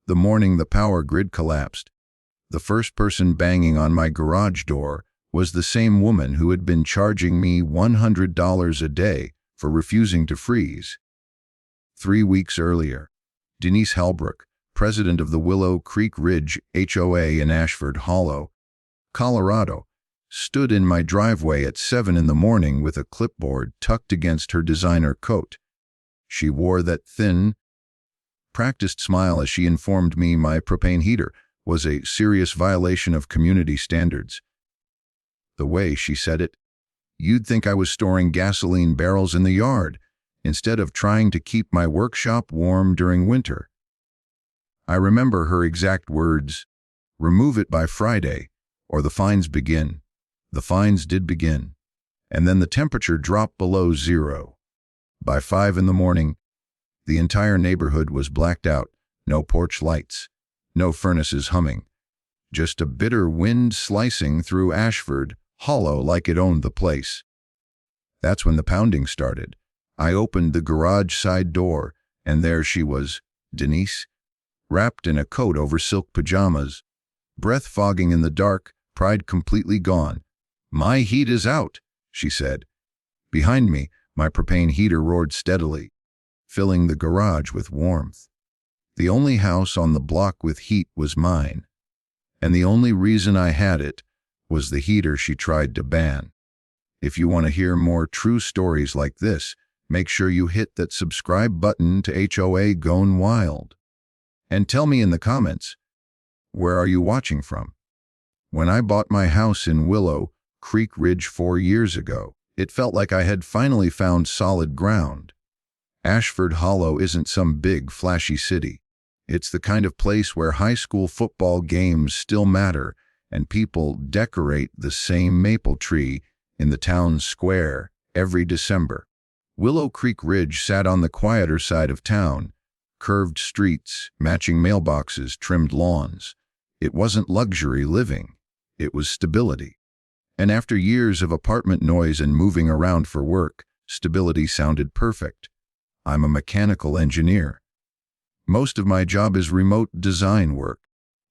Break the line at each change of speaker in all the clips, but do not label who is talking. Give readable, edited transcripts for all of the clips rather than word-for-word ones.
The morning the power grid collapsed, the first person banging on my garage door was the same woman who had been charging me $100 a day for refusing to freeze. 3 weeks earlier, Denise Halbrook, president of the Willow Creek Ridge HOA in Ashford Hollow, Colorado, stood in my driveway at 7 in the morning with a clipboard tucked against her designer coat. She wore that thin, practiced smile as she informed me my propane heater was a serious violation of community standards. The way she said it, you'd think I was storing gasoline barrels in the yard instead of trying to keep my workshop warm during winter. I remember her exact words, "Remove it by Friday, or the fines begin." The fines did begin, and then the temperature dropped below zero. By 5 in the morning, the entire neighborhood was blacked out, no porch lights, no furnaces humming, just a bitter wind slicing through Ashford Hollow like it owned the place. That's when the pounding started. I opened the garage side door, and there she was, Denise, wrapped in a coat over silk pajamas, breath fogging in the dark, pride completely gone. "My heat is out," she said. Behind me, my propane heater roared steadily, filling the garage with warmth. The only house on the block with heat was mine, and the only reason I had it was the heater she tried to ban. If you want to hear more true stories like this, make sure you hit that subscribe button to HOA Gone Wild. And tell me in the comments, where are you watching from? When I bought my house in Willow Creek Ridge 4 years ago, it felt like I had finally found solid ground. Ashford Hollow isn't some big, flashy city. It's the kind of place where high school football games still matter and people decorate the same maple tree in the town square every December. Willow Creek Ridge sat on the quieter side of town, curved streets, matching mailboxes, trimmed lawns. It wasn't luxury living, it was stability. And after years of apartment noise and moving around for work, stability sounded perfect. I'm a mechanical engineer. Most of my job is remote design work,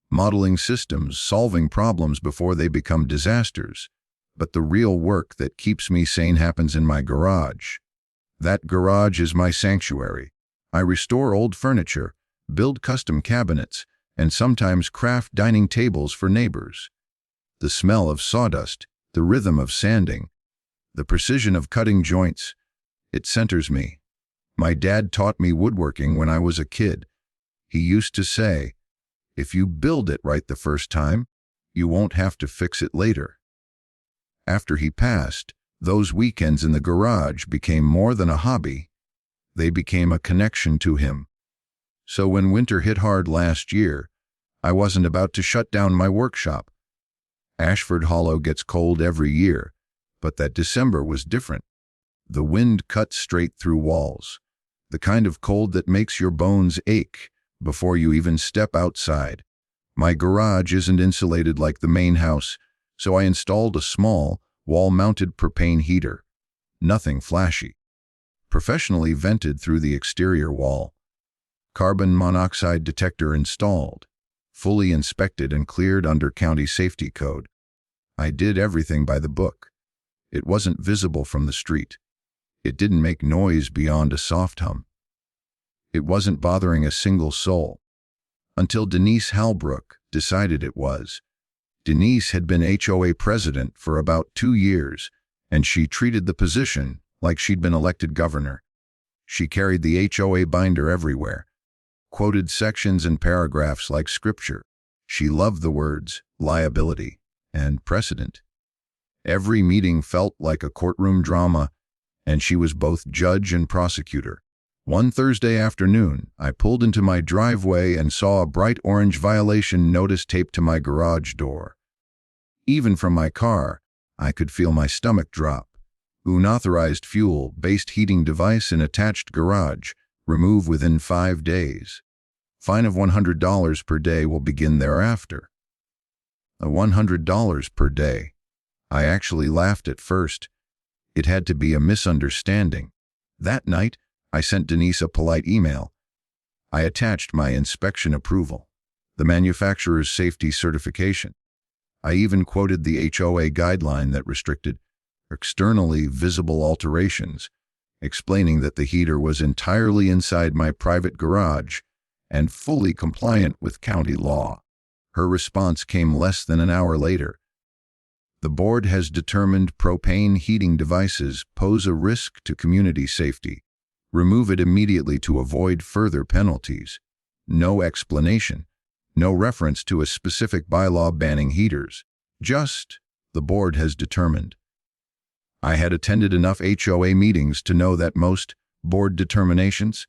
modeling systems, solving problems before they become disasters. But the real work that keeps me sane happens in my garage. That garage is my sanctuary. I restore old furniture, build custom cabinets, and sometimes craft dining tables for neighbors. The smell of sawdust, the rhythm of sanding, the precision of cutting joints, it centers me. My dad taught me woodworking when I was a kid. He used to say, if you build it right the first time, you won't have to fix it later. After he passed, those weekends in the garage became more than a hobby. They became a connection to him. So when winter hit hard last year, I wasn't about to shut down my workshop. Ashford Hollow gets cold every year, but that December was different. The wind cut straight through walls, the kind of cold that makes your bones ache before you even step outside. My garage isn't insulated like the main house, so I installed a small, wall-mounted propane heater. Nothing flashy. Professionally vented through the exterior wall. Carbon monoxide detector installed. Fully inspected and cleared under county safety code. I did everything by the book. It wasn't visible from the street. It didn't make noise beyond a soft hum. It wasn't bothering a single soul. Until Denise Halbrook decided it was. Denise had been HOA president for about 2 years, and she treated the position like she'd been elected governor. She carried the HOA binder everywhere, quoted sections and paragraphs like scripture. She loved the words liability and precedent. Every meeting felt like a courtroom drama, and she was both judge and prosecutor. One Thursday afternoon, I pulled into my driveway and saw a bright orange violation notice taped to my garage door. Even from my car, I could feel my stomach drop. Unauthorized fuel-based heating device in attached garage. Remove within 5 days. Fine of $100 per day will begin thereafter. $100 per day. I actually laughed at first. It had to be a misunderstanding. That night, I sent Denise a polite email. I attached my inspection approval. the manufacturer's safety certification. I even quoted the HOA guideline that restricted externally visible alterations, explaining that the heater was entirely inside my private garage and fully compliant with county law. Her response came less than an hour later. The board has determined propane heating devices pose a risk to community safety. Remove it immediately to avoid further penalties. No explanation. No reference to a specific bylaw banning heaters. Just, the board has determined. I had attended enough HOA meetings to know that most board determinations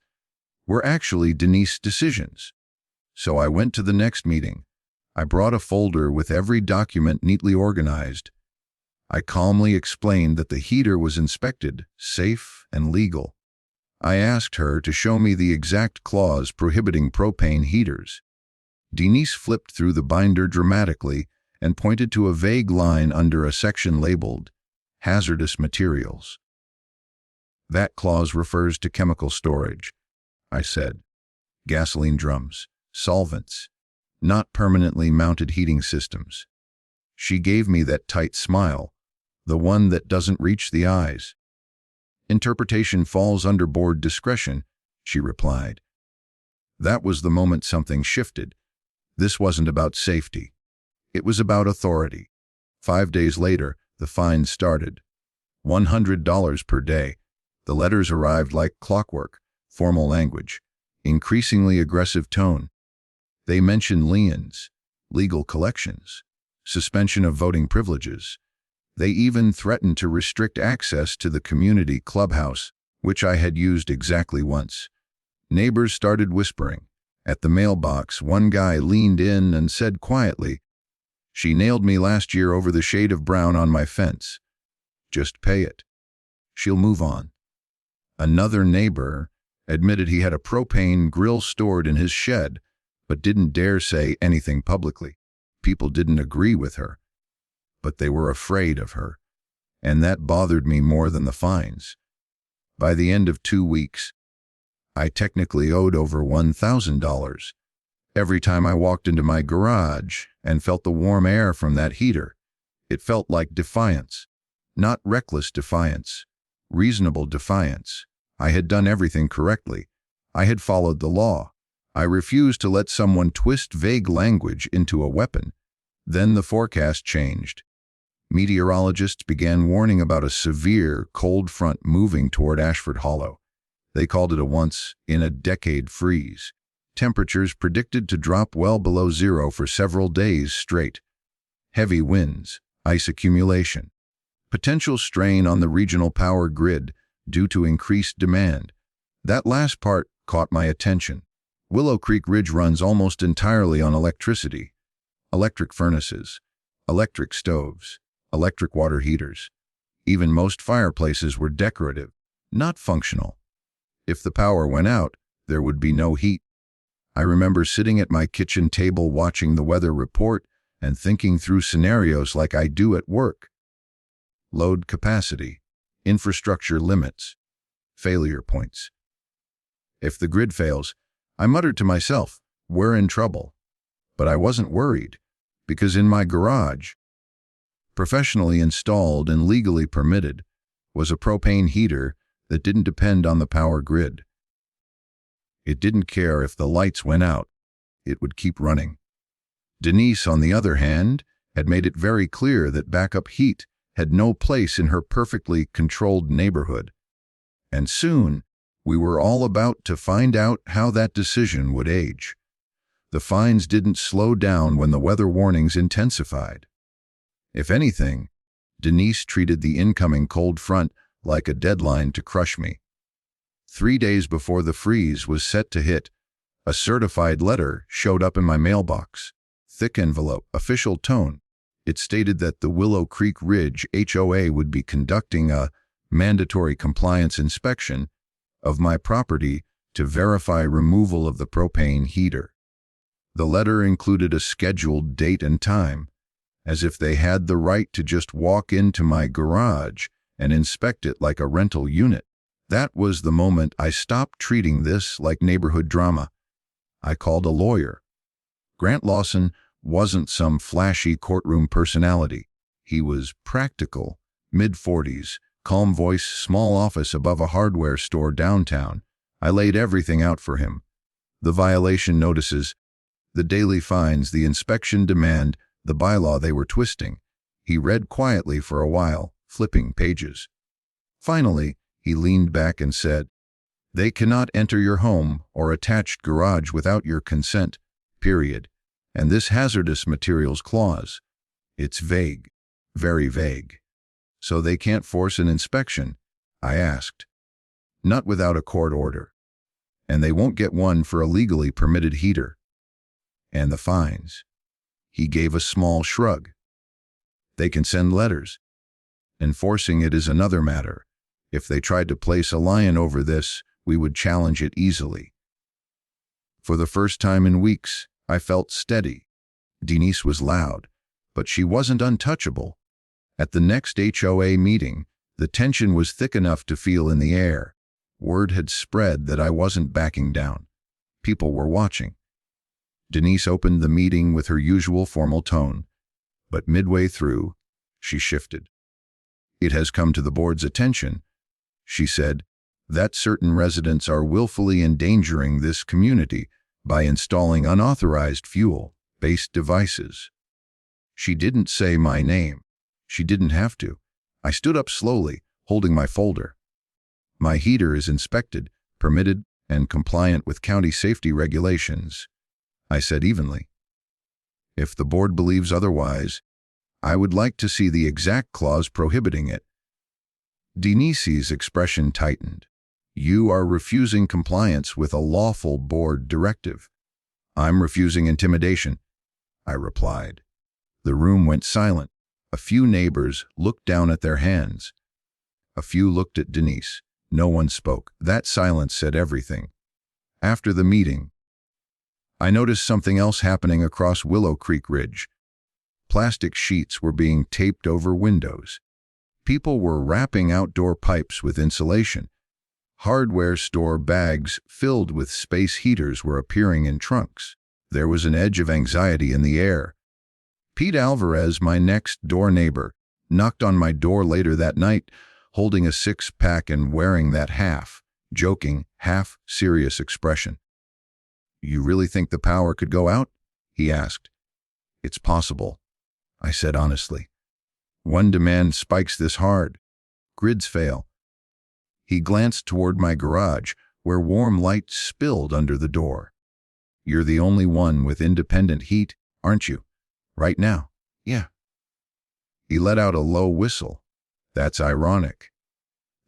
were actually Denise decisions. So I went to the next meeting. I brought a folder with every document neatly organized. I calmly explained that the heater was inspected, safe, and legal. I asked her to show me the exact clause prohibiting propane heaters. Denise flipped through the binder dramatically and pointed to a vague line under a section labeled hazardous materials. That clause refers to chemical storage, I said. Gasoline drums, solvents, not permanently mounted heating systems. She gave me that tight smile, the one that doesn't reach the eyes. Interpretation falls under board discretion, she replied. That was the moment something shifted. This wasn't about safety. It was about authority. 5 days later, the fines started. $100 per day. The letters arrived like clockwork, formal language, increasingly aggressive tone. They mentioned liens, legal collections, suspension of voting privileges. They even threatened to restrict access to the community clubhouse, which I had used exactly once. Neighbors started whispering. At the mailbox, one guy leaned in and said quietly, "She nailed me last year over the shade of brown on my fence. Just pay it. She'll move on." Another neighbor admitted he had a propane grill stored in his shed, but didn't dare say anything publicly. People didn't agree with her, but they were afraid of her, and that bothered me more than the fines. By the end of 2 weeks, I technically owed over $1,000. Every time I walked into my garage and felt the warm air from that heater, it felt like defiance. Not reckless defiance, reasonable defiance. I had done everything correctly. I had followed the law. I refused to let someone twist vague language into a weapon. Then the forecast changed. Meteorologists began warning about a severe cold front moving toward Ashford Hollow. They called it a once-in-a-decade freeze. Temperatures predicted to drop well below zero for several days straight. Heavy winds, ice accumulation, potential strain on the regional power grid due to increased demand. That last part caught my attention. Willow Creek Ridge runs almost entirely on electricity. Electric furnaces, electric stoves, electric water heaters. Even most fireplaces were decorative, not functional. If the power went out, there would be no heat. I remember sitting at my kitchen table watching the weather report and thinking through scenarios like I do at work. Load capacity, infrastructure limits, failure points. If the grid fails, I muttered to myself, we're in trouble. But I wasn't worried, because in my garage, professionally installed and legally permitted, was a propane heater that didn't depend on the power grid. It didn't care if the lights went out, it would keep running. Denise, on the other hand, had made it very clear that backup heat had no place in her perfectly controlled neighborhood. And soon, we were all about to find out how that decision would age. The fines didn't slow down when the weather warnings intensified. If anything, Denise treated the incoming cold front like a deadline to crush me. 3 days before the freeze was set to hit, a certified letter showed up in my mailbox. Thick envelope, official tone. It stated that the Willow Creek Ridge HOA would be conducting a mandatory compliance inspection of my property to verify removal of the propane heater. The letter included a scheduled date and time, as if they had the right to just walk into my garage and inspect it like a rental unit. That was the moment I stopped treating this like neighborhood drama. I called a lawyer. Grant Lawson wasn't some flashy courtroom personality. He was practical, mid-40s, calm voice, small office above a hardware store downtown. I laid everything out for him. The violation notices, the daily fines, the inspection demand, the bylaw they were twisting. He read quietly for a while, flipping pages. Finally, he leaned back and said, "They cannot enter your home or attached garage without your consent, period. And this hazardous materials clause, it's vague, very vague. So they can't force an inspection?" I asked. "Not without a court order. And they won't get one for a legally permitted heater." "And the fines?" He gave a small shrug. "They can send letters. Enforcing it is another matter. If they tried to place a lion over this, we would challenge it easily." For the first time in weeks, I felt steady. Denise was loud, but she wasn't untouchable. At the next HOA meeting, the tension was thick enough to feel in the air. Word had spread that I wasn't backing down. People were watching. Denise opened the meeting with her usual formal tone, but midway through, she shifted. "It has come to the board's attention," she said, "that certain residents are willfully endangering this community by installing unauthorized fuel-based devices." She didn't say my name. She didn't have to. I stood up slowly, holding my folder. "My heater is inspected, permitted, and compliant with county safety regulations," I said evenly. "If the board believes otherwise, I would like to see the exact clause prohibiting it." Denise's expression tightened. "You are refusing compliance with a lawful board directive." "I'm refusing intimidation," I replied. The room went silent. A few neighbors looked down at their hands. A few looked at Denise. No one spoke. That silence said everything. After the meeting, I noticed something else happening across Willow Creek Ridge. Plastic sheets were being taped over windows. People were wrapping outdoor pipes with insulation. Hardware store bags filled with space heaters were appearing in trunks. There was an edge of anxiety in the air. Pete Alvarez, my next-door neighbor, knocked on my door later that night, holding a six-pack and wearing that half-joking, half-serious expression. "You really think the power could go out?" he asked. "It's possible," I said honestly. "One demand spikes this hard. Grids fail." He glanced toward my garage, where warm light spilled under the door. "You're the only one with independent heat, aren't you? Right now?" "Yeah." He let out a low whistle. "That's ironic."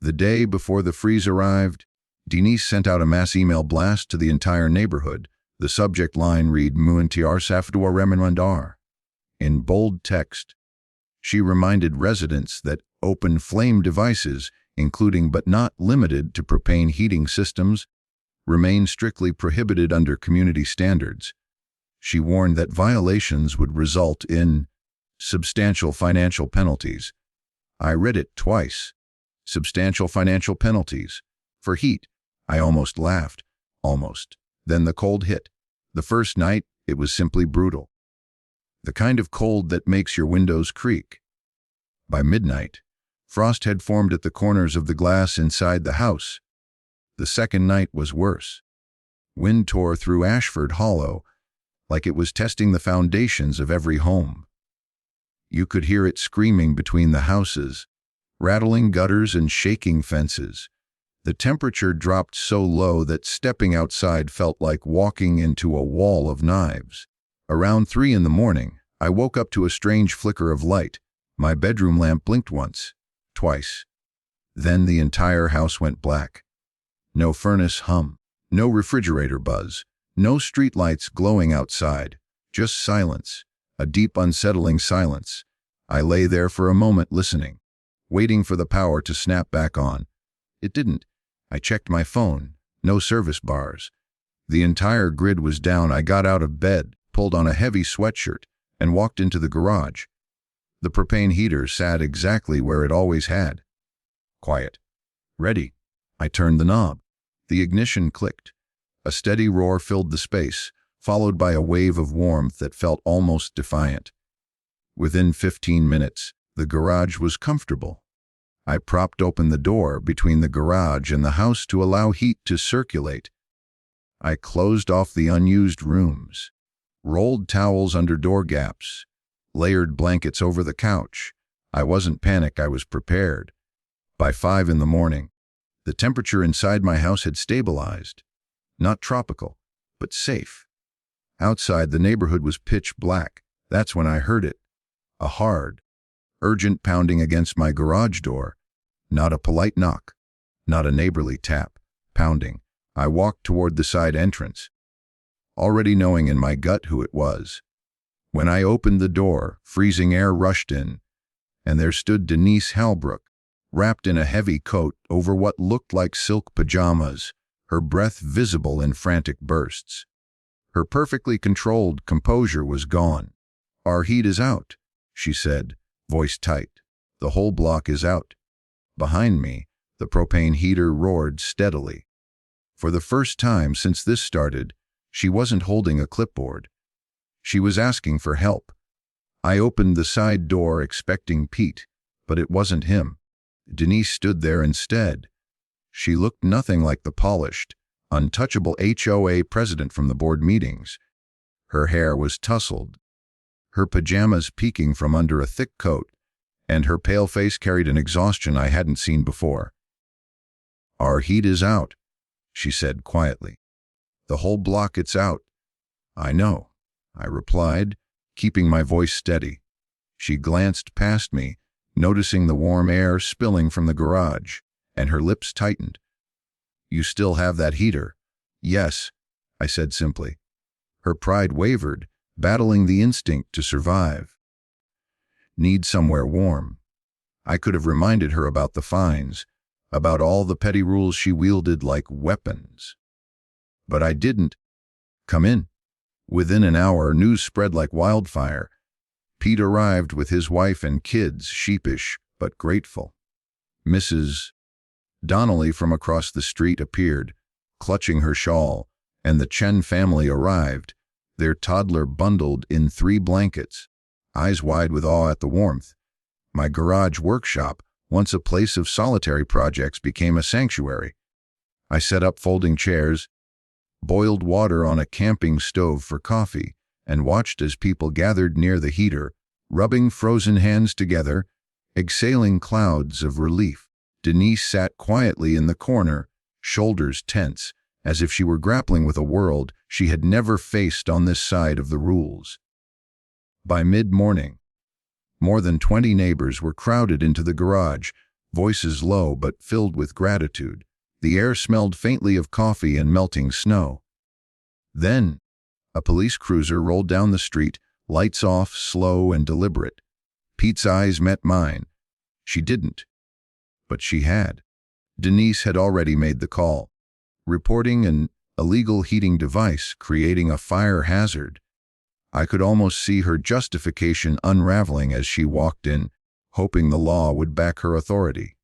The day before the freeze arrived, Denise sent out a mass email blast to the entire neighborhood. The subject line read, "Muintiar Safdua Remenwandar." In bold text, she reminded residents that open flame devices, including but not limited to propane heating systems, remain strictly prohibited under community standards. She warned that violations would result in substantial financial penalties. I read it twice. Substantial financial penalties. For heat. I almost laughed. Almost. Then the cold hit. The first night, it was simply brutal. The kind of cold that makes your windows creak. By midnight, frost had formed at the corners of the glass inside the house. The second night was worse. Wind tore through Ashford Hollow, like it was testing the foundations of every home. You could hear it screaming between the houses, rattling gutters and shaking fences. The temperature dropped so low that stepping outside felt like walking into a wall of knives. Around 3 in the morning, I woke up to a strange flicker of light. My bedroom lamp blinked once, twice. Then the entire house went black. No furnace hum, no refrigerator buzz, no streetlights glowing outside, just silence, a deep, unsettling silence. I lay there for a moment listening, waiting for the power to snap back on. It didn't. I checked my phone. No service bars. The entire grid was down. I got out of bed, pulled on a heavy sweatshirt, and walked into the garage. The propane heater sat exactly where it always had. Quiet. Ready. I turned the knob. The ignition clicked. A steady roar filled the space, followed by a wave of warmth that felt almost defiant. Within 15 minutes, the garage was comfortable. I propped open the door between the garage and the house to allow heat to circulate. I closed off the unused rooms, rolled towels under door gaps, layered blankets over the couch. I wasn't panicked, I was prepared. By 5 in the morning, the temperature inside my house had stabilized. Not tropical, but safe. Outside, the neighborhood was pitch black. That's when I heard it. A hard, urgent pounding against my garage door. Not a polite knock, not a neighborly tap. Pounding. I walked toward the side entrance, already knowing in my gut who it was. When I opened the door, freezing air rushed in, and there stood Denise Halbrook, wrapped in a heavy coat over what looked like silk pajamas, her breath visible in frantic bursts. Her perfectly controlled composure was gone. "Our heat is out," she said, voice tight. "The whole block is out." Behind me, the propane heater roared steadily. For the first time since this started, she wasn't holding a clipboard. She was asking for help. I opened the side door expecting Pete, but it wasn't him. Denise stood there instead. She looked nothing like the polished, untouchable HOA president from the board meetings. Her hair was tousled, her pajamas peeking from under a thick coat, and her pale face carried an exhaustion I hadn't seen before. "Our heat is out," she said quietly. "The whole block, it's out." "I know," I replied, keeping my voice steady. She glanced past me, noticing the warm air spilling from the garage, and her lips tightened. "You still have that heater?" "Yes," I said simply. Her pride wavered, battling the instinct to survive. "Need somewhere warm." I could have reminded her about the fines, about all the petty rules she wielded like weapons. But I didn't. "Come in." Within an hour, news spread like wildfire. Pete arrived with his wife and kids, sheepish but grateful. Mrs. Donnelly from across the street appeared, clutching her shawl, and the Chen family arrived, their toddler bundled in 3 blankets, eyes wide with awe at the warmth. My garage workshop, once a place of solitary projects, became a sanctuary. I set up folding chairs, boiled water on a camping stove for coffee, and watched as people gathered near the heater, rubbing frozen hands together, exhaling clouds of relief. Denise sat quietly in the corner, shoulders tense, as if she were grappling with a world she had never faced on this side of the rules. By mid-morning, more than 20 neighbors were crowded into the garage, voices low but filled with gratitude. The air smelled faintly of coffee and melting snow. Then, a police cruiser rolled down the street, lights off, slow and deliberate. Pete's eyes met mine. She didn't. But she had. Denise had already made the call, reporting an illegal heating device creating a fire hazard. I could almost see her justification unraveling as she walked in, hoping the law would back her authority.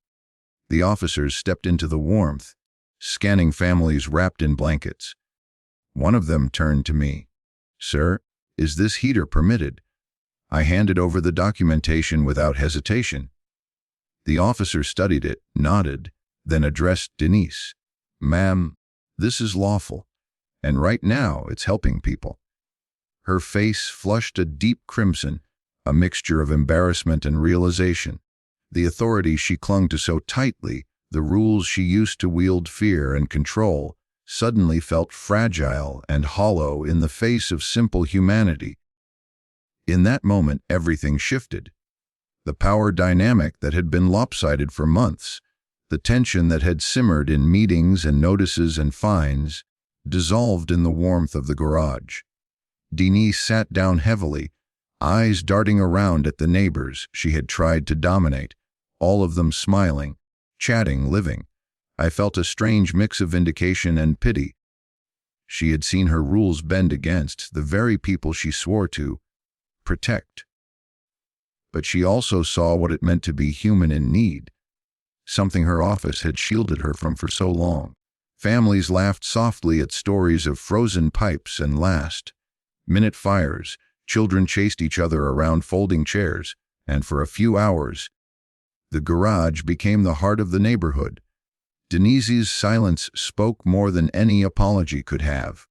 The officers stepped into the warmth, scanning families wrapped in blankets. One of them turned to me. "Sir, is this heater permitted?" I handed over the documentation without hesitation. The officer studied it, nodded, then addressed Denise. "Ma'am, this is lawful, and right now it's helping people." Her face flushed a deep crimson, a mixture of embarrassment and realization. The authority she clung to so tightly, the rules she used to wield fear and control, suddenly felt fragile and hollow in the face of simple humanity. In that moment, everything shifted. The power dynamic that had been lopsided for months, the tension that had simmered in meetings and notices and fines, dissolved in the warmth of the garage. Denise sat down heavily, eyes darting around at the neighbors she had tried to dominate, all of them smiling, chatting, living. I felt a strange mix of vindication and pity. She had seen her rules bend against the very people she swore to protect. But she also saw what it meant to be human in need, something her office had shielded her from for so long. Families laughed softly at stories of frozen pipes and last-minute fires. Children chased each other around folding chairs, and for a few hours, the garage became the heart of the neighborhood. Denise's silence spoke more than any apology could have.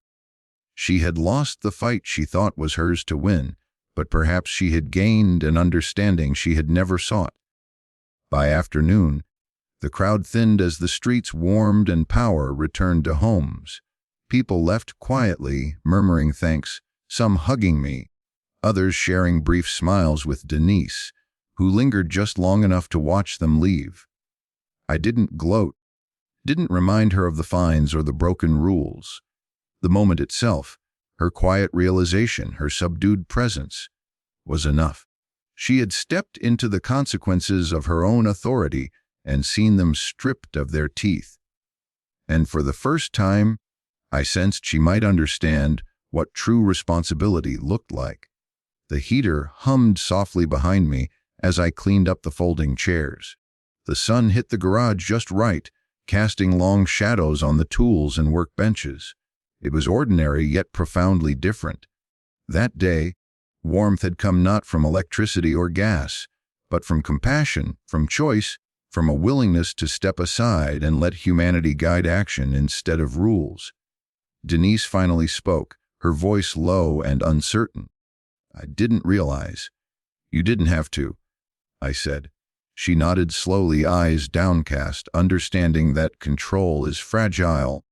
She had lost the fight she thought was hers to win, but perhaps she had gained an understanding she had never sought. By afternoon, the crowd thinned as the streets warmed and power returned to homes. People left quietly, murmuring thanks, some hugging me, others sharing brief smiles with Denise, who lingered just long enough to watch them leave. I didn't gloat, didn't remind her of the fines or the broken rules. The moment itself, her quiet realization, her subdued presence, was enough. She had stepped into the consequences of her own authority and seen them stripped of their teeth. And for the first time, I sensed she might understand what true responsibility looked like. The heater hummed softly behind me as I cleaned up the folding chairs. The sun hit the garage just right, casting long shadows on the tools and workbenches. It was ordinary yet profoundly different. That day, warmth had come not from electricity or gas, but from compassion, from choice, from a willingness to step aside and let humanity guide action instead of rules. Denise finally spoke, her voice low and uncertain. "I didn't realize." "You didn't have to," I said. She nodded slowly, eyes downcast, understanding that control is fragile,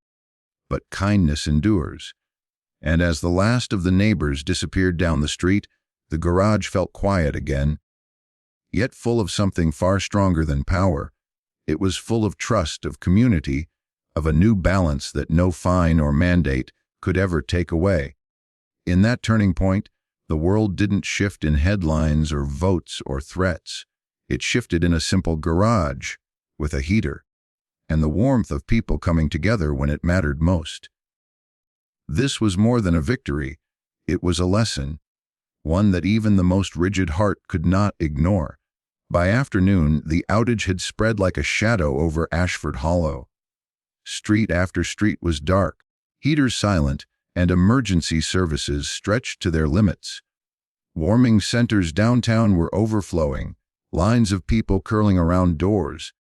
but kindness endures. And as the last of the neighbors disappeared down the street, the garage felt quiet again, yet full of something far stronger than power. It was full of trust, of community, of a new balance that no fine or mandate could ever take away. In that turning point, the world didn't shift in headlines or votes or threats. It shifted in a simple garage with a heater and the warmth of people coming together when it mattered most. This was more than a victory. It was a lesson, one that even the most rigid heart could not ignore. By afternoon, the outage had spread like a shadow over Ashford Hollow. Street after street was dark, heaters silent, and emergency services stretched to their limits. Warming centers downtown were overflowing, lines of people curling around doors,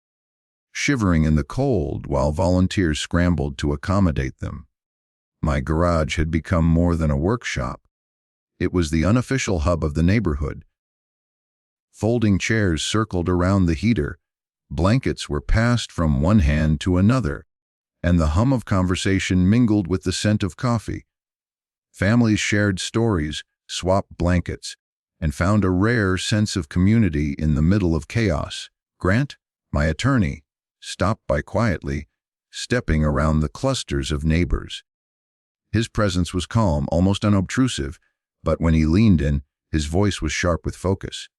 shivering in the cold while volunteers scrambled to accommodate them. My garage had become more than a workshop. It was the unofficial hub of the neighborhood. Folding chairs circled around the heater, blankets were passed from one hand to another, and the hum of conversation mingled with the scent of coffee. Families shared stories, swapped blankets, and found a rare sense of community in the middle of chaos. Grant, my attorney, stopped by quietly, stepping around the clusters of neighbors. His presence was calm, almost unobtrusive, but when he leaned in, his voice was sharp with focus.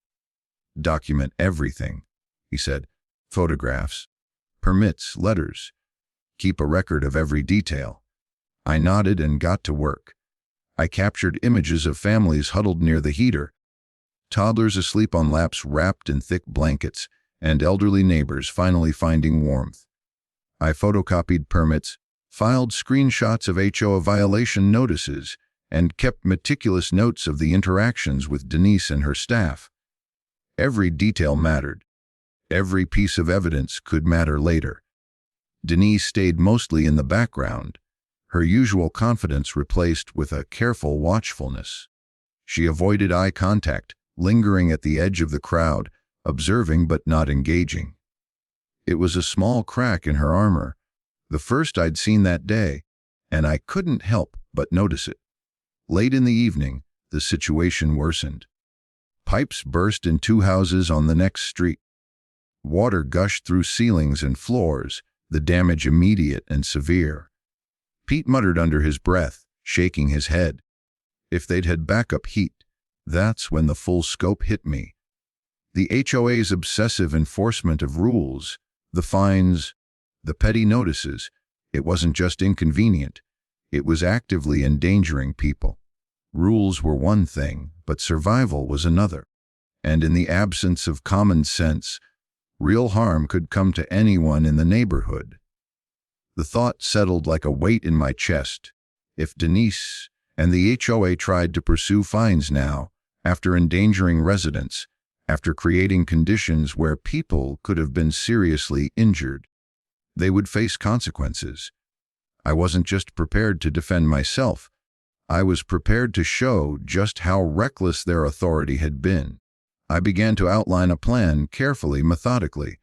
"Document everything," he said. "Photographs, permits, letters. Keep a record of every detail." I nodded and got to work. I captured images of families huddled near the heater, toddlers asleep on laps wrapped in thick blankets, and elderly neighbors finally finding warmth. I photocopied permits, filed screenshots of HOA violation notices, and kept meticulous notes of the interactions with Denise and her staff. Every detail mattered. Every piece of evidence could matter later. Denise stayed mostly in the background, her usual confidence replaced with a careful watchfulness. She avoided eye contact, lingering at the edge of the crowd, observing but not engaging. It was a small crack in her armor, the first I'd seen that day, and I couldn't help but notice it. Late in the evening, the situation worsened. Pipes burst in two houses on the next street. Water gushed through ceilings and floors, the damage immediate and severe. Pete muttered under his breath, shaking his head. If they'd had backup heat, that's when the full scope hit me. The HOA's obsessive enforcement of rules, the fines, the petty notices, it wasn't just inconvenient, it was actively endangering people. Rules were one thing, but survival was another. And in the absence of common sense, real harm could come to anyone in the neighborhood. The thought settled like a weight in my chest. If Denise and the HOA tried to pursue fines now, after endangering residents, after creating conditions where people could have been seriously injured, they would face consequences. I wasn't just prepared to defend myself, I was prepared to show just how reckless their authority had been. I began to outline a plan carefully, methodically.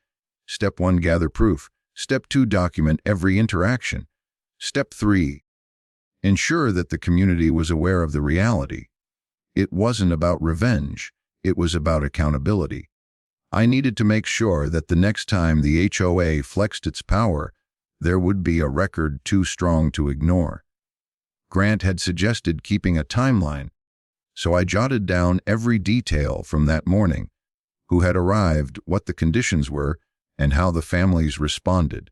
Step 1, gather proof. Step 2, document every interaction. Step 3, ensure that the community was aware of the reality. It wasn't about revenge, it was about accountability. I needed to make sure that the next time the HOA flexed its power, there would be a record too strong to ignore. Grant had suggested keeping a timeline, so I jotted down every detail from that morning: who had arrived, what the conditions were, and how the families responded.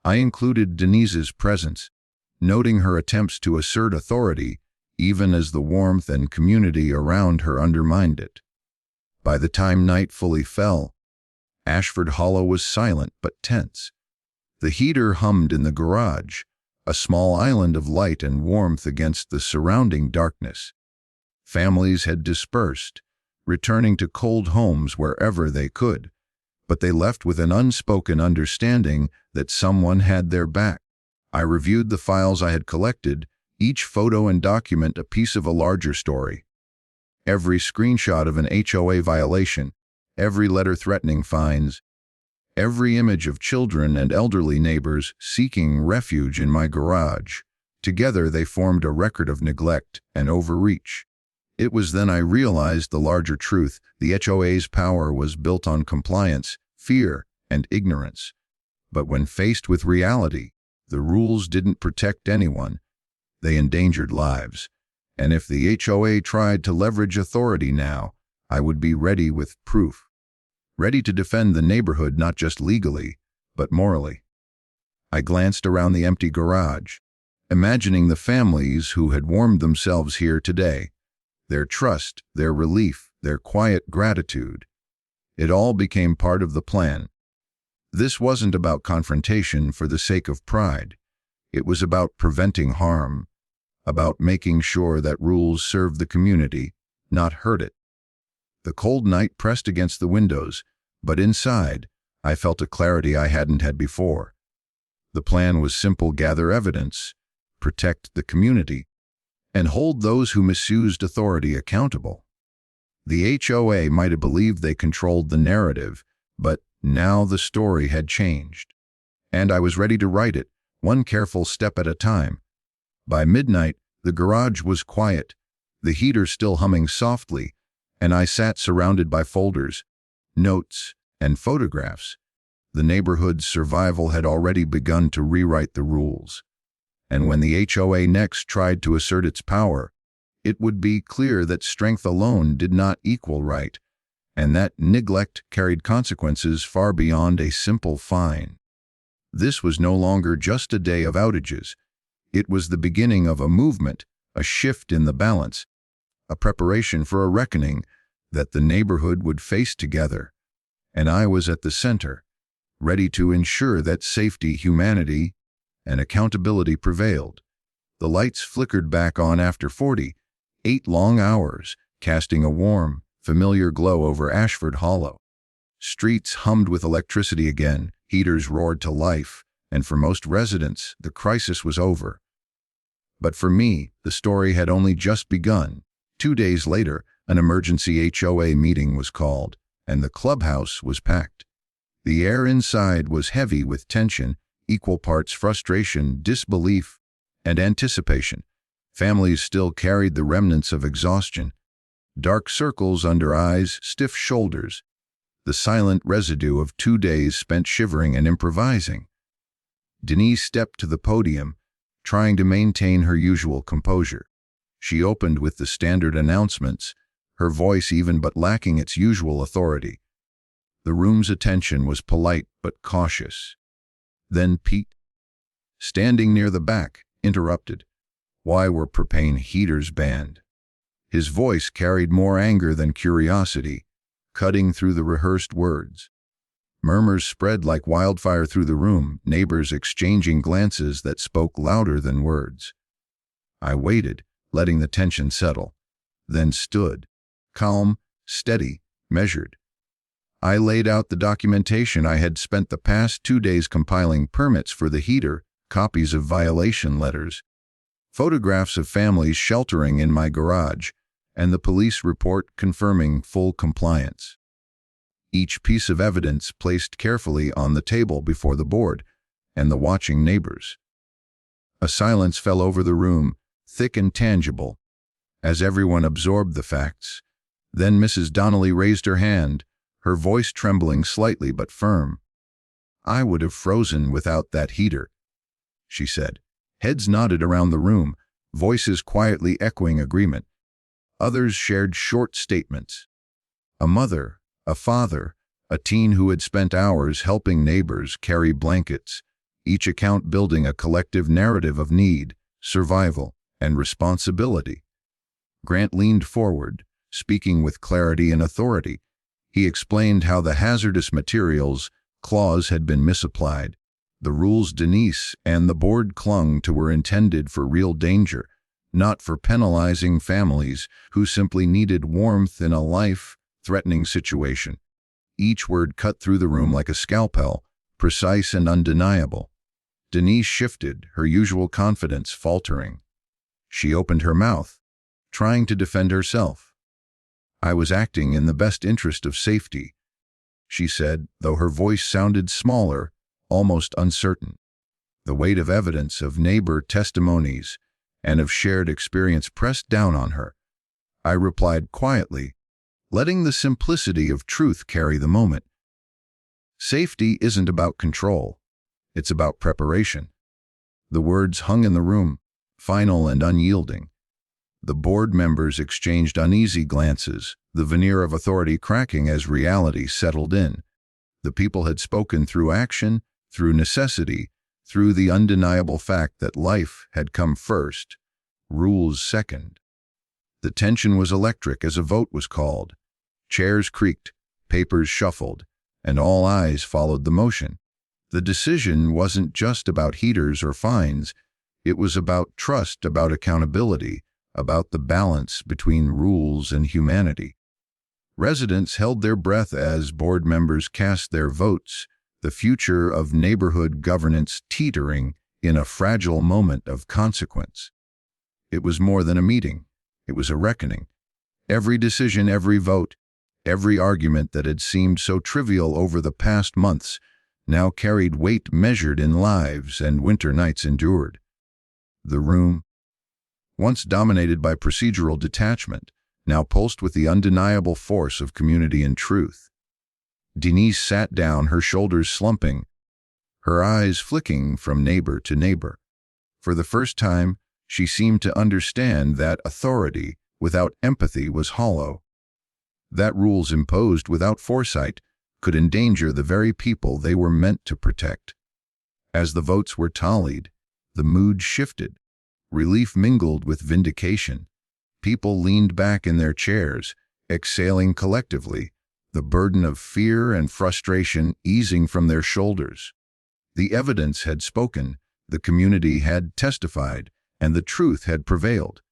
I included Denise's presence, noting her attempts to assert authority, even as the warmth and community around her undermined it. By the time night fully fell, Ashford Hollow was silent but tense. The heater hummed in the garage, a small island of light and warmth against the surrounding darkness. Families had dispersed, returning to cold homes wherever they could, but they left with an unspoken understanding that someone had their back. I reviewed the files I had collected, each photo and document a piece of a larger story. Every screenshot of an HOA violation, every letter threatening fines, every image of children and elderly neighbors seeking refuge in my garage. Together they formed a record of neglect and overreach. It was then I realized the larger truth: the HOA's power was built on compliance, fear, and ignorance. But when faced with reality, the rules didn't protect anyone. They endangered lives. And if the HOA tried to leverage authority now, I would be ready with proof. Ready to defend the neighborhood not just legally, but morally. I glanced around the empty garage, imagining the families who had warmed themselves here today, their trust, their relief, their quiet gratitude. It all became part of the plan. This wasn't about confrontation for the sake of pride. It was about preventing harm, about making sure that rules served the community, not hurt it. The cold night pressed against the windows, but inside, I felt a clarity I hadn't had before. The plan was simple: gather evidence, protect the community, and hold those who misused authority accountable. The HOA might have believed they controlled the narrative, but now the story had changed. And I was ready to write it, one careful step at a time. By midnight, the garage was quiet, the heater still humming softly, and I sat surrounded by folders, notes, and photographs. The neighborhood's survival had already begun to rewrite the rules. And when the HOA next tried to assert its power, it would be clear that strength alone did not equal right, and that neglect carried consequences far beyond a simple fine. This was no longer just a day of outages. It was the beginning of a movement, a shift in the balance, a preparation for a reckoning that the neighborhood would face together. And I was at the center, ready to ensure that safety, humanity, and accountability prevailed. The lights flickered back on after 48 long hours, casting a warm, familiar glow over Ashford Hollow. Streets hummed with electricity again, heaters roared to life, and for most residents, the crisis was over. But for me, the story had only just begun. 2 days later, an emergency HOA meeting was called, and the clubhouse was packed. The air inside was heavy with tension, equal parts frustration, disbelief, and anticipation. Families still carried the remnants of exhaustion, dark circles under eyes, stiff shoulders, the silent residue of 2 days spent shivering and improvising. Denise stepped to the podium, trying to maintain her usual composure. She opened with the standard announcements, her voice even but lacking its usual authority. The room's attention was polite but cautious. Then Pete, standing near the back, interrupted. Why were propane heaters banned? His voice carried more anger than curiosity, cutting through the rehearsed words. Murmurs spread like wildfire through the room, neighbors exchanging glances that spoke louder than words. I waited, letting the tension settle, then stood, calm, steady, measured. I laid out the documentation I had spent the past 2 days compiling: permits for the heater, copies of violation letters, photographs of families sheltering in my garage, and the police report confirming full compliance. Each piece of evidence placed carefully on the table before the board and the watching neighbors. A silence fell over the room, thick and tangible, as everyone absorbed the facts. Then Mrs. Donnelly raised her hand, her voice trembling slightly but firm. "I would have frozen without that heater," she said. Heads nodded around the room, voices quietly echoing agreement. Others shared short statements. A mother, a father, a teen who had spent hours helping neighbors carry blankets, each account building a collective narrative of need, survival, and responsibility. Grant leaned forward, speaking with clarity and authority. He explained how the hazardous materials clause had been misapplied. The rules Denise and the board clung to were intended for real danger, not for penalizing families who simply needed warmth in a life-threatening situation. Each word cut through the room like a scalpel, precise and undeniable. Denise shifted, her usual confidence faltering. She opened her mouth, trying to defend herself. "I was acting in the best interest of safety," she said, though her voice sounded smaller, almost uncertain. The weight of evidence, of neighbor testimonies, and of shared experience pressed down on her. I replied quietly, letting the simplicity of truth carry the moment. "Safety isn't about control. It's about preparation." The words hung in the room, final and unyielding. The board members exchanged uneasy glances, the veneer of authority cracking as reality settled in. The people had spoken through action, through necessity, through the undeniable fact that life had come first, rules second. The tension was electric as a vote was called. Chairs creaked, papers shuffled, and all eyes followed the motion. The decision wasn't just about heaters or fines. It was about trust, about accountability, about the balance between rules and humanity. Residents held their breath as board members cast their votes, the future of neighborhood governance teetering in a fragile moment of consequence. It was more than a meeting. It was a reckoning. Every decision, every vote, every argument that had seemed so trivial over the past months now carried weight measured in lives and winter nights endured. The room, once dominated by procedural detachment, now pulsed with the undeniable force of community and truth. Denise sat down, her shoulders slumping, her eyes flicking from neighbor to neighbor. For the first time, she seemed to understand that authority without empathy was hollow, that rules imposed without foresight could endanger the very people they were meant to protect. As the votes were tallied, the mood shifted. Relief mingled with vindication. People leaned back in their chairs, exhaling collectively, the burden of fear and frustration easing from their shoulders. The evidence had spoken, the community had testified, and the truth had prevailed.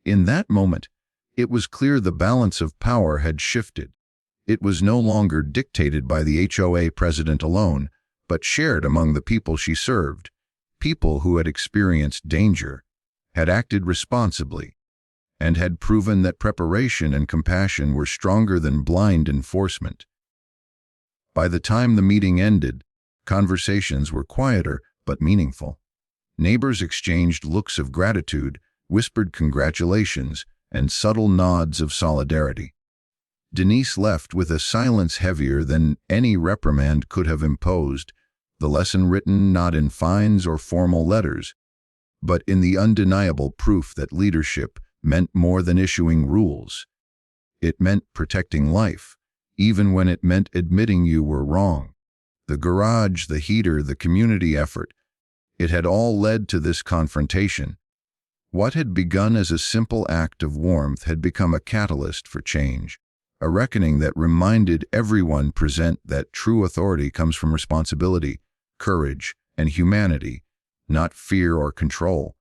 In that moment, it was clear the balance of power had shifted. It was no longer dictated by the HOA president alone, but shared among the people she served, people who had experienced danger, had acted responsibly, and had proven that preparation and compassion were stronger than blind enforcement. By the time the meeting ended, conversations were quieter but meaningful. Neighbors exchanged looks of gratitude, whispered congratulations, and subtle nods of solidarity. Denise left with a silence heavier than any reprimand could have imposed, the lesson written not in fines or formal letters, but in the undeniable proof that leadership meant more than issuing rules. It meant protecting life, even when it meant admitting you were wrong. The garage, the heater, the community effort, it had all led to this confrontation. What had begun as a simple act of warmth had become a catalyst for change. a reckoning that reminded everyone present that true authority comes from responsibility, courage, and humanity, not fear or control.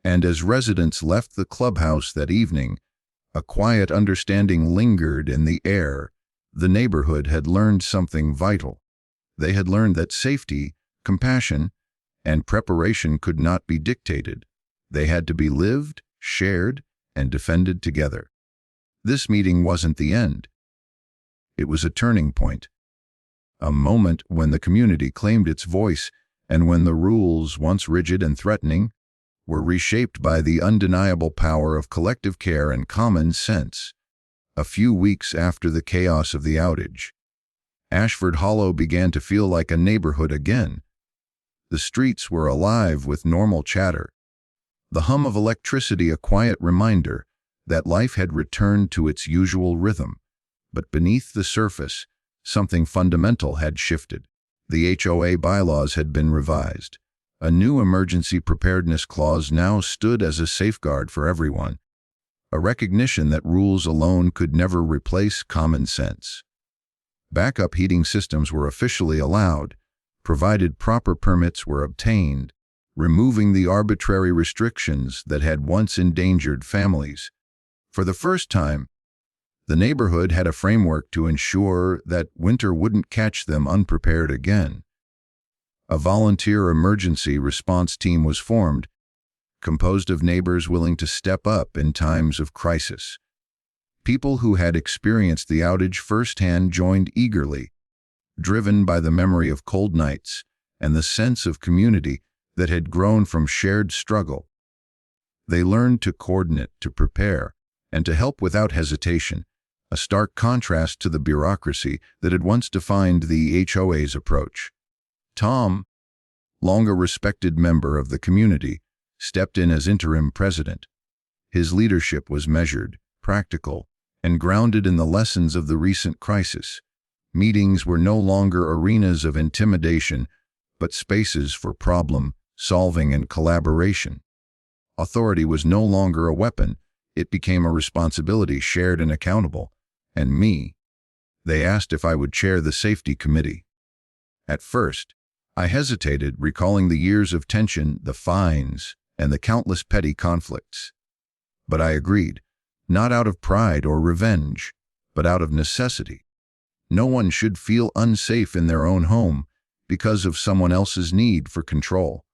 And as residents left the clubhouse that evening, a quiet understanding lingered in the air. The neighborhood had learned something vital. They had learned that safety, compassion, and preparation could not be dictated. They had to be lived, shared, and defended together. This meeting wasn't the end. It was a turning point. A moment when the community claimed its voice and when the rules, once rigid and threatening, were reshaped by the undeniable power of collective care and common sense. A few weeks after the chaos of the outage, Ashford Hollow began to feel like a neighborhood again. The streets were alive with normal chatter, the hum of electricity a quiet reminder that life had returned to its usual rhythm. But beneath the surface, something fundamental had shifted. The HOA bylaws had been revised. A new emergency preparedness clause now stood as a safeguard for everyone, a recognition that rules alone could never replace common sense. Backup heating systems were officially allowed, provided proper permits were obtained, removing the arbitrary restrictions that had once endangered families. For the first time, the neighborhood had a framework to ensure that winter wouldn't catch them unprepared again. A volunteer emergency response team was formed, composed of neighbors willing to step up in times of crisis. People who had experienced the outage firsthand joined eagerly, driven by the memory of cold nights and the sense of community that had grown from shared struggle. They learned to coordinate, to prepare, and to help without hesitation, a stark contrast to the bureaucracy that had once defined the HOA's approach. Tom, long a respected member of the community, stepped in as interim president. His leadership was measured, practical, and grounded in the lessons of the recent crisis. Meetings were no longer arenas of intimidation, but spaces for problem solving and collaboration. Authority was no longer a weapon. It became a responsibility shared and accountable. And me. They asked if I would chair the safety committee. At first, I hesitated, recalling the years of tension, the fines, and the countless petty conflicts. But I agreed, not out of pride or revenge, but out of necessity. No one should feel unsafe in their own home because of someone else's need for control.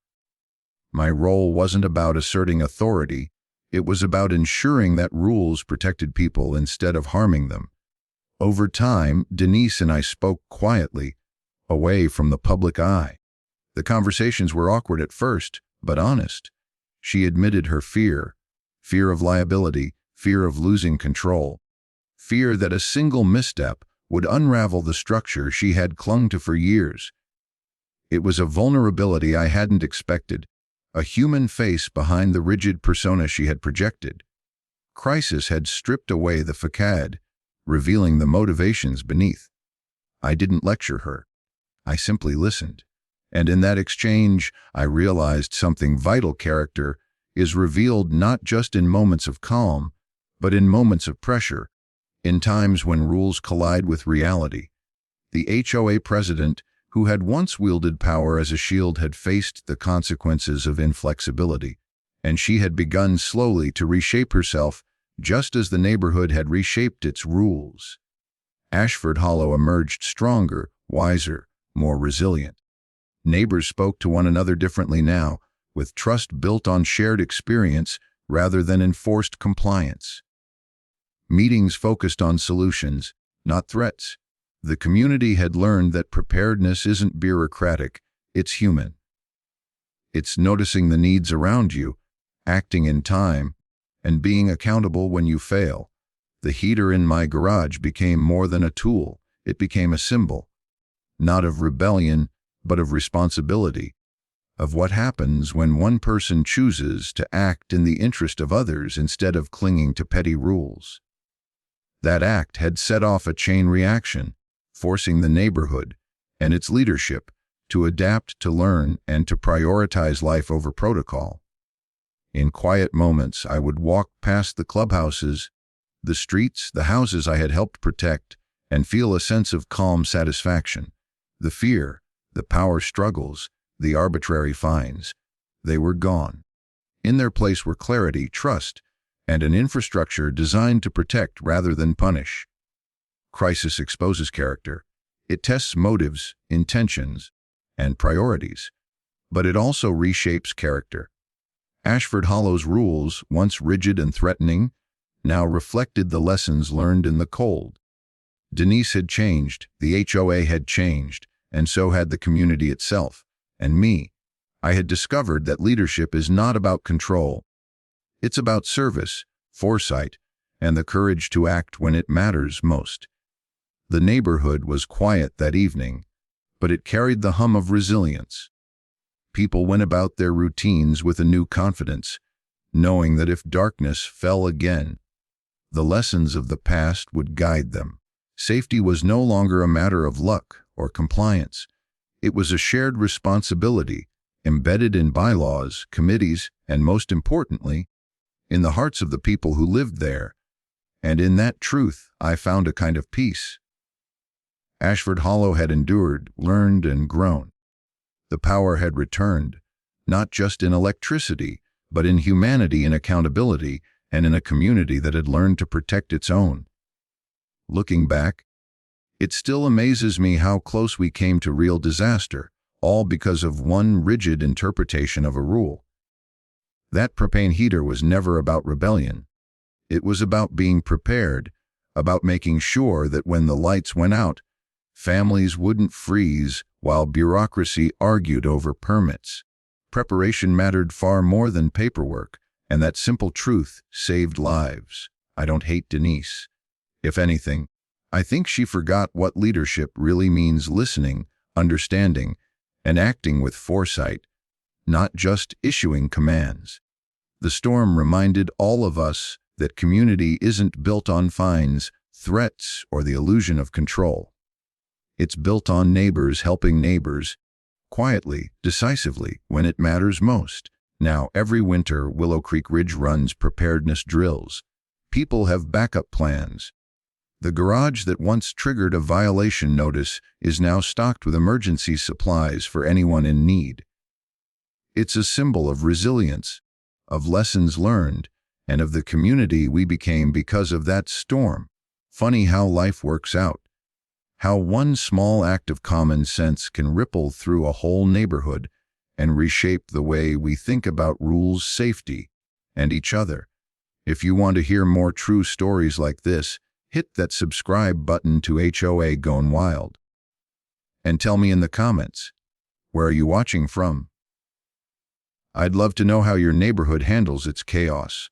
My role wasn't about asserting authority. It was about ensuring that rules protected people instead of harming them. Over time, Denise and I spoke quietly, away from the public eye. The conversations were awkward at first, but honest. She admitted her fear of liability, fear of losing control, fear that a single misstep would unravel the structure she had clung to for years. It was a vulnerability I hadn't expected, a human face behind the rigid persona she had projected. Crisis had stripped away the facade, revealing the motivations beneath. I didn't lecture her. I simply listened. And in that exchange, I realized something vital. Character is revealed not just in moments of calm, but in moments of pressure, in times when rules collide with reality. The HOA president, who had once wielded power as a shield, had faced the consequences of inflexibility, and she had begun slowly to reshape herself, just as the neighborhood had reshaped its rules. Ashford Hollow emerged stronger, wiser, more resilient. Neighbors spoke to one another differently now, with trust built on shared experience rather than enforced compliance. Meetings focused on solutions, not threats. The community had learned that preparedness isn't bureaucratic, it's human. It's noticing the needs around you, acting in time, and being accountable when you fail. The heater in my garage became more than a tool. It became a symbol, not of rebellion, but of responsibility, of what happens when one person chooses to act in the interest of others instead of clinging to petty rules. That act had set off a chain reaction, forcing the neighborhood and its leadership to adapt, to learn, and to prioritize life over protocol. In quiet moments, I would walk past the clubhouses, the streets, the houses I had helped protect, and feel a sense of calm satisfaction. The fear, the power struggles, the arbitrary fines, they were gone. In their place were clarity, trust, and an infrastructure designed to protect rather than punish. Crisis exposes character. It tests motives, intentions, and priorities, but it also reshapes character. Ashford Hollow's rules, once rigid and threatening, now reflected the lessons learned in the cold. Denise had changed, the HOA had changed, and so had the community itself. And me. I had discovered that leadership is not about control. It's about service, foresight, and the courage to act when it matters most. The neighborhood was quiet that evening, but it carried the hum of resilience. People went about their routines with a new confidence, knowing that if darkness fell again, the lessons of the past would guide them. Safety was no longer a matter of luck or compliance. It was a shared responsibility, embedded in bylaws, committees, and most importantly, in the hearts of the people who lived there. And in that truth, I found a kind of peace. Ashford Hollow had endured, learned, and grown. The power had returned, not just in electricity, but in humanity and accountability, and in a community that had learned to protect its own. Looking back, it still amazes me how close we came to real disaster, all because of one rigid interpretation of a rule. That propane heater was never about rebellion. It was about being prepared, about making sure that when the lights went out, families wouldn't freeze while bureaucracy argued over permits. Preparation mattered far more than paperwork, and that simple truth saved lives. I don't hate Denise. If anything, I think she forgot what leadership really means: listening, understanding, and acting with foresight, not just issuing commands. The storm reminded all of us that community isn't built on fines, threats, or the illusion of control. It's built on neighbors helping neighbors, quietly, decisively, when it matters most. Now, every winter, Willow Creek Ridge runs preparedness drills. People have backup plans. The garage that once triggered a violation notice is now stocked with emergency supplies for anyone in need. It's a symbol of resilience, of lessons learned, and of the community we became because of that storm. Funny how life works out. How one small act of common sense can ripple through a whole neighborhood and reshape the way we think about rules, safety, and each other. If you want to hear more true stories like this, hit that subscribe button to HOA Gone Wild. And tell me in the comments, where are you watching from? I'd love to know how your neighborhood handles its chaos.